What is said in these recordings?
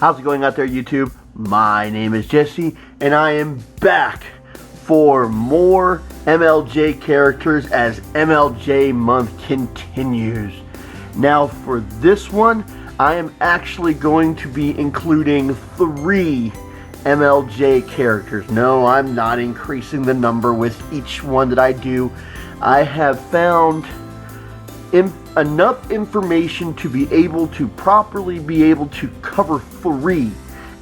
How's it going out there, YouTube? My name is Jesse, and I am back for more MLJ characters as MLJ month continues. Now, for this one, I am actually going to be including 3 MLJ characters. No, I'm not increasing the number with each one that I do. I have found enough information to be able to properly cover 3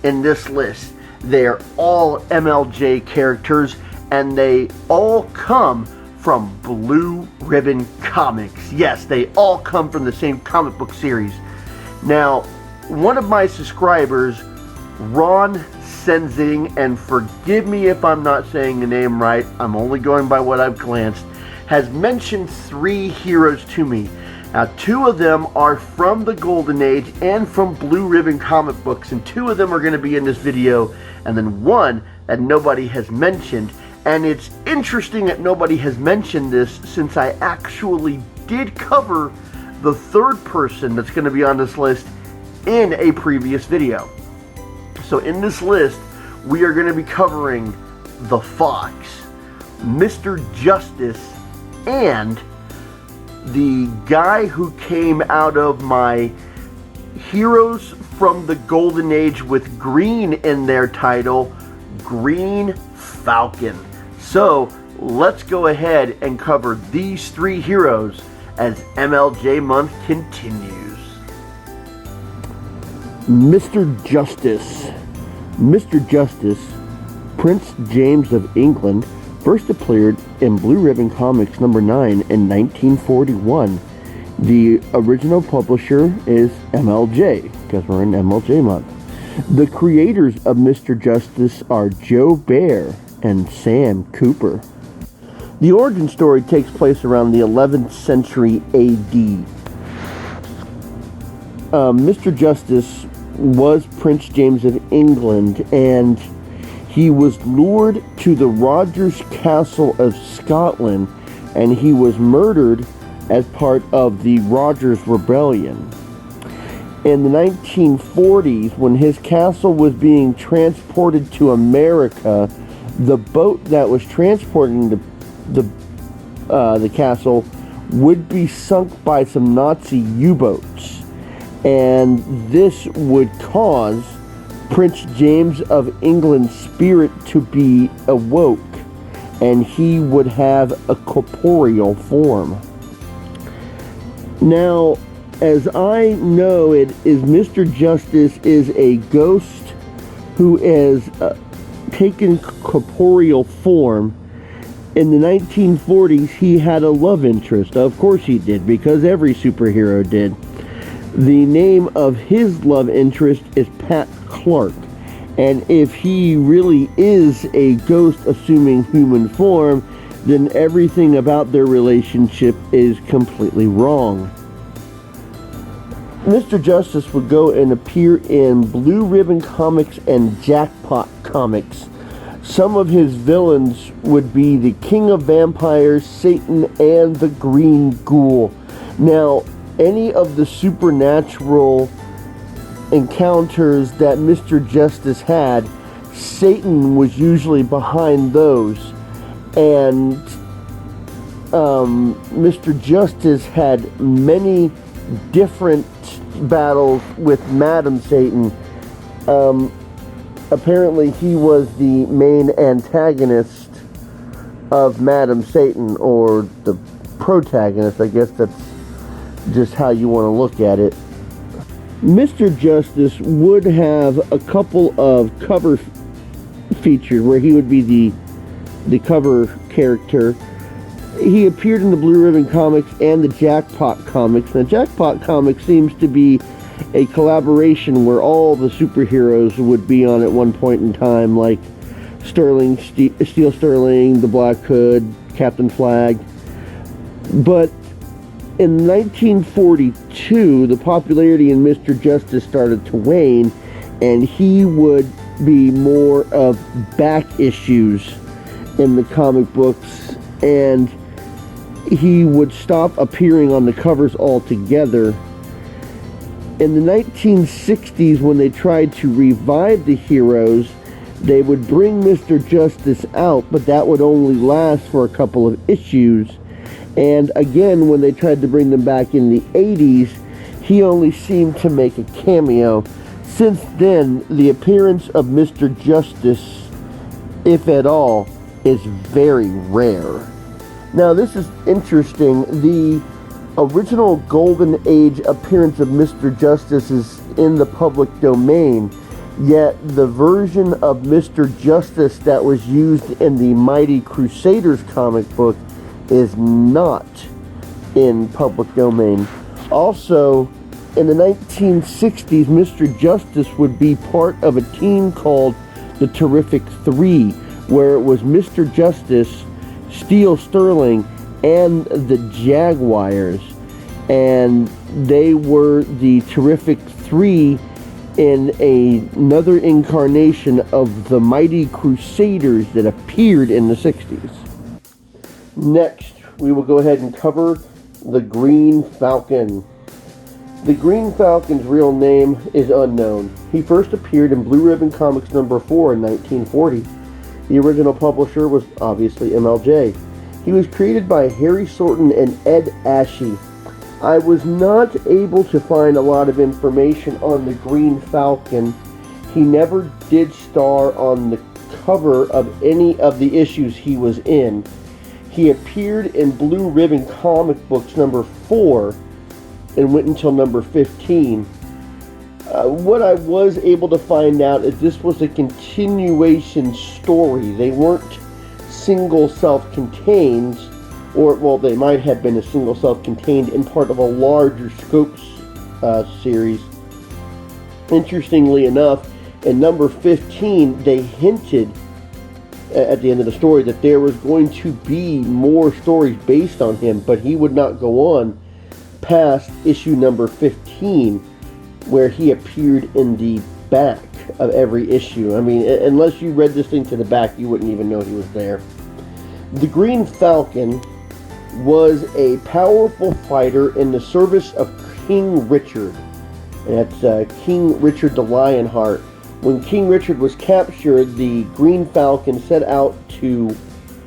in this list. They're all MLJ characters, and they all come from Blue Ribbon Comics. Yes, they all come from the same comic book series. Now, one of my subscribers, Ron Senzing, and forgive me if I'm not saying the name right, I'm only going by what I've glanced, has mentioned 3 heroes to me. Now, 2 of them are from the Golden Age and from Blue Ribbon comic books, and 2 of them are going to be in this video, and then 1 that nobody has mentioned. And it's interesting that nobody has mentioned this, since I actually did cover the 3rd person that's going to be on this list in a previous video. So in this list, we are going to be covering the Fox, Mr. Justice, and the guy who came out of my Heroes from the Golden Age with green in their title, Green Falcon. So let's go ahead and cover these 3 heroes as MLJ month continues. Mr. Justice. Mr. Justice, Prince James of England, first appeared in Blue Ribbon Comics number 9 in 1941. The original publisher is MLJ, because we're in MLJ month. The creators of Mr. Justice are Joe Bear and Sam Cooper. The origin story takes place around the 11th century AD. Mr. Justice was Prince James of England, and he was lured to the Rogers Castle of Scotland, and he was murdered as part of the Rogers Rebellion. In the 1940s, when his castle was being transported to America, the boat that was transporting the castle would be sunk by some Nazi U-boats, and this would cause Prince James of England's spirit to be awoke, and he would have a corporeal form. Now, as I know it, is Mr. Justice is a ghost who has taken corporeal form. In the 1940s, he had a love interest. Of course he did, because every superhero did. The name of his love interest is Pat Clark, and if he really is a ghost assuming human form, then everything about their relationship is completely wrong. Mr. Justice would go and appear in Blue Ribbon Comics and Jackpot Comics. Some of his villains would be the King of Vampires, Satan, and the Green Ghoul. Now, any of the supernatural encounters that Mr. Justice had, Satan was usually behind those, and Mr. Justice had many different battles with Madam Satan. Apparently he was the main antagonist of Madam Satan, or the protagonist. I guess that's just how you want to look at it. Mr. Justice would have a couple of cover features where he would be the cover character. He appeared in the Blue Ribbon Comics and the Jackpot Comics. Now, Jackpot Comics seems to be a collaboration where all the superheroes would be on at one point in time, like Steel Sterling, the Black Hood, Captain Flag. But in 1942, the popularity in Mr. Justice started to wane, and he would be more of back issues in the comic books, and he would stop appearing on the covers altogether. In the 1960s, when they tried to revive the heroes, they would bring Mr. Justice out, but that would only last for a couple of issues. And again, when they tried to bring them back in the 80s, he only seemed to make a cameo. Since then, the appearance of Mr. Justice, if at all, is very rare. Now, this is interesting. The original Golden Age appearance of Mr. Justice is in the public domain, yet the version of Mr. Justice that was used in the Mighty Crusaders comic book is not in public domain. Also, in the 1960s, Mr. Justice would be part of a team called the Terrific Three, where it was Mr. Justice, Steel Sterling, and the Jaguars. And they were the Terrific Three in another incarnation of the Mighty Crusaders that appeared in the 60s. Next, we will go ahead and cover the Green Falcon. The Green Falcon's real name is unknown. He first appeared in Blue Ribbon Comics number 4 in 1940. The original publisher was obviously MLJ. He was created by Harry Sorton and Ed Ashe. I was not able to find a lot of information on the Green Falcon. He never did star on the cover of any of the issues he was in. He appeared in Blue Ribbon Comic Books number 4 and went until number 15. What I was able to find out is this was a continuation story. They weren't single self-contained, or, well, they might have been a single self-contained in part of a larger scope series. Interestingly enough, in number 15, they hinted at the end of the story that there was going to be more stories based on him, but he would not go on past issue number 15, where he appeared in the back of every issue. I mean, unless you read this thing to the back, you wouldn't even know he was there. The Green Falcon was a powerful fighter in the service of King Richard. And that's King Richard the Lionheart. When King Richard was captured, the Green Falcon set out to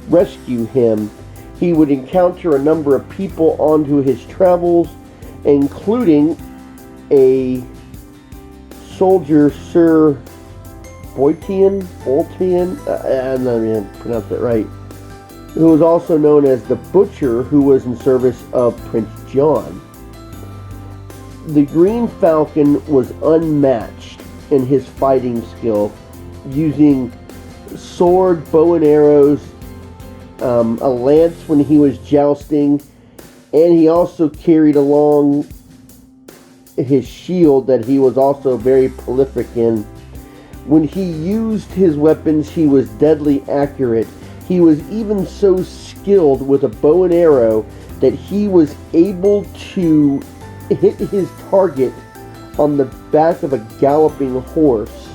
rescue him. He would encounter a number of people onto his travels, including a soldier, Sir Boltian, I'm not going to pronounce it right, who was also known as the Butcher, who was in service of Prince John. The Green Falcon was unmatched in his fighting skill, using sword, bow and arrows, a lance when he was jousting, and he also carried along his shield that he was also very prolific in. When he used his weapons, he was deadly accurate. He was even so skilled with a bow and arrow that he was able to hit his target on the back of a galloping horse.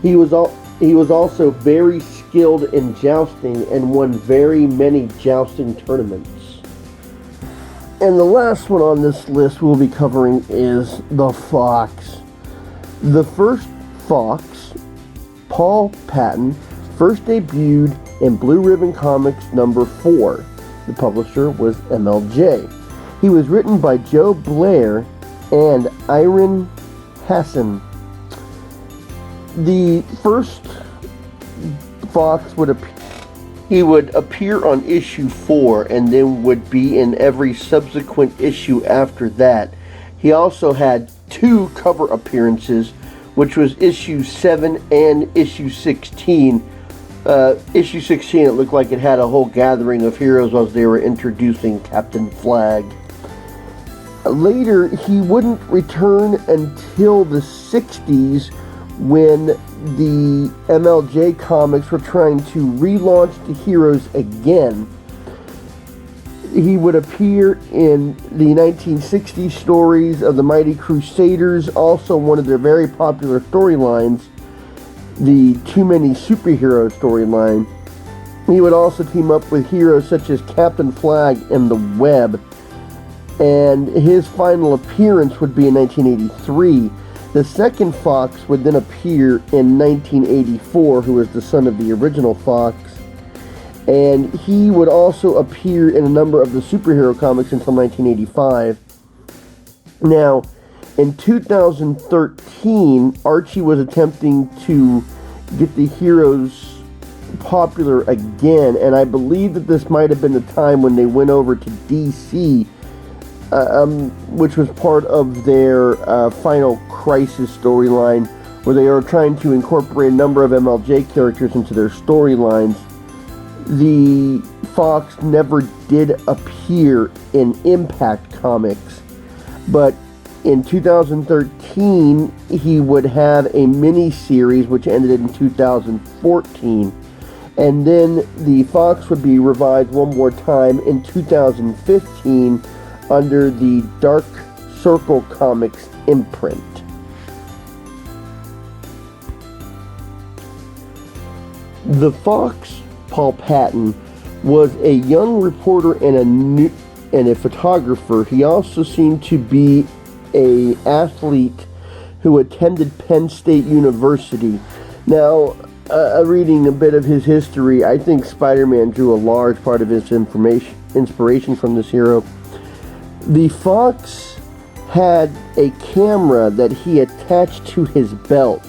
He was also very skilled in jousting and won very many jousting tournaments. And the last one on this list we'll be covering is the Fox. The first Fox, Paul Patton, first debuted in Blue Ribbon Comics number 4. The publisher was MLJ. He was written by Joe Blair and Iron Hassan. The first Fox would appear. He would appear on issue 4 and then would be in every subsequent issue after that. He also had 2 cover appearances, which was issue 7 and issue 16. Issue 16, it looked like it had a whole gathering of heroes as they were introducing Captain Flag. Later, he wouldn't return until the 60s, when the MLJ comics were trying to relaunch the heroes again. He would appear in the 1960s stories of the Mighty Crusaders, also one of their very popular storylines, the Too Many Superheroes storyline. He would also team up with heroes such as Captain Flag and the Web. and his final appearance would be in 1983. The second Fox would then appear in 1984, who was the son of the original Fox, and he would also appear in a number of the superhero comics until 1985. Now, in 2013, Archie was attempting to get the heroes popular again, and I believe that this might have been the time when they went over to DC, which was part of their Final Crisis storyline, where they are trying to incorporate a number of MLJ characters into their storylines. The Fox never did appear in Impact Comics, but in 2013 he would have a mini-series which ended in 2014, and then the Fox would be revived one more time in 2015 under the Dark Circle Comics imprint. The Fox, Paul Patton, was a young reporter and a photographer. He also seemed to be an athlete who attended Penn State University. Now, reading a bit of his history, I think Spider-Man drew a large part of his inspiration from this hero. The Fox had a camera that he attached to his belt,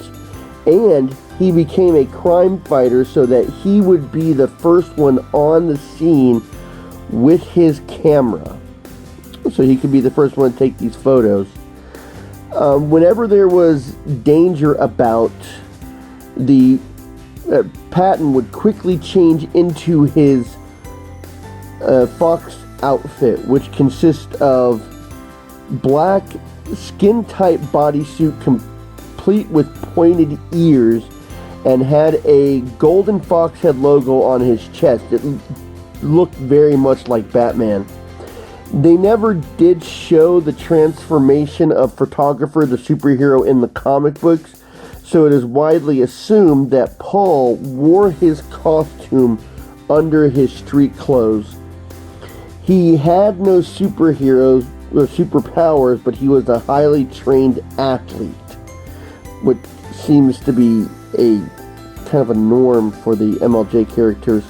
and he became a crime fighter so that he would be the first one on the scene with his camera, so he could be the first one to take these photos. Whenever there was danger about, the Patton would quickly change into his Fox outfit, which consists of black skin-tight bodysuit complete with pointed ears, and had a golden fox head logo on his chest. It looked very much like Batman. They never did show the transformation of Photographer, the superhero, in the comic books, so it is widely assumed that Paul wore his costume under his street clothes. He had no superheroes or superpowers, but he was a highly trained athlete, which seems to be a kind of a norm for the MLJ characters.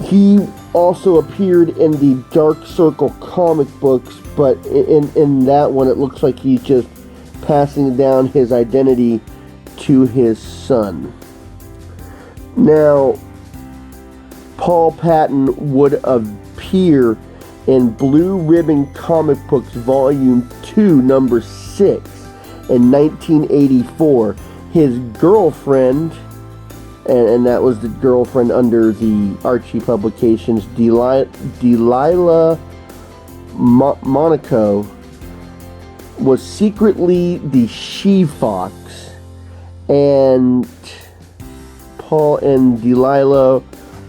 He also appeared in the Dark Circle comic books, but in that one it looks like he's just passing down his identity to his son. Now, Paul Patton would appear in Blue Ribbon Comic Books Volume 2, Number 6 in 1984. His girlfriend, and that was the girlfriend under the Archie publications, Delilah Monaco, was secretly the she-fox, and Paul and Delilah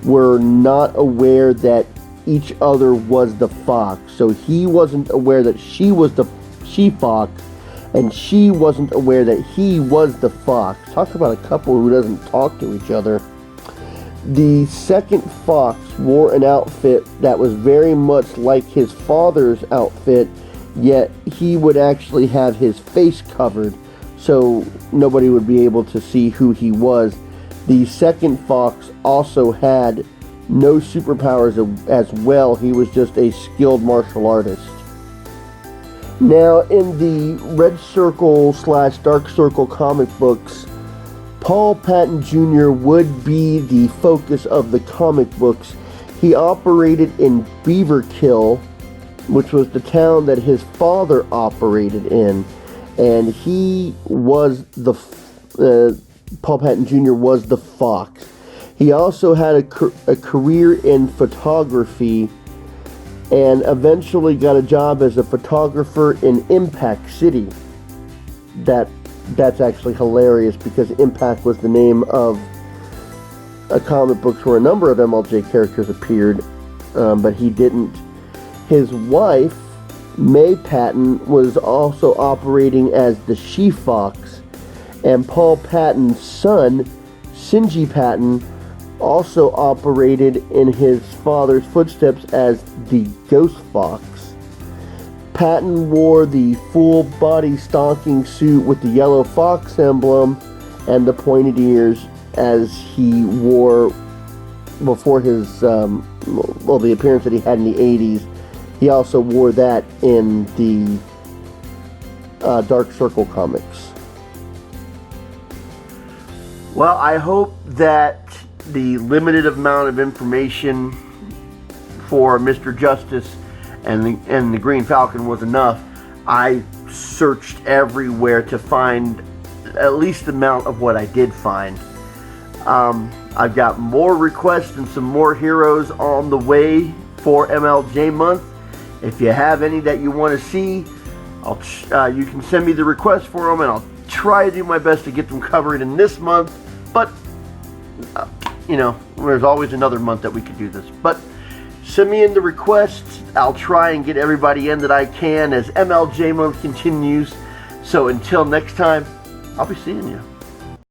were not aware that each other was the fox. So he wasn't aware that she was the she-fox, and she wasn't aware that he was the fox. Talk about a couple who doesn't talk to each other. The second Fox wore an outfit that was very much like his father's outfit, yet he would actually have his face covered so nobody would be able to see who he was. The second Fox also had no superpowers as well. He was just a skilled martial artist. Now, in the Red Circle / Dark Circle comic books, Paul Patton Jr. would be the focus of the comic books. He operated in Beaverkill, which was the town that his father operated in, and he was Paul Patton Jr. was the Fox. He also had a career in photography, and eventually got a job as a photographer in Impact City. That's actually hilarious, because Impact was the name of a comic book where a number of MLJ characters appeared, but he didn't. His wife, May Patton, was also operating as the She-Fox, and Paul Patton's son, Sinji Patton, also operated in his father's footsteps as the Ghost Fox. Patton wore the full body stocking suit with the yellow fox emblem and the pointed ears as he wore before his, the appearance that he had in the 80s. He also wore that in the Dark Circle comics. Well, I hope that the limited amount of information for Mr. Justice and the Green Falcon was enough. I searched everywhere to find at least the amount of what I did find. I've got more requests and some more heroes on the way for MLJ month. If you have any that you want to see, you can send me the request for them, and I'll try to do my best to get them covered in this month. But there's always another month that we could do this. But send me in the requests. I'll try and get everybody in that I can as MLJ month continues. So until next time, I'll be seeing you.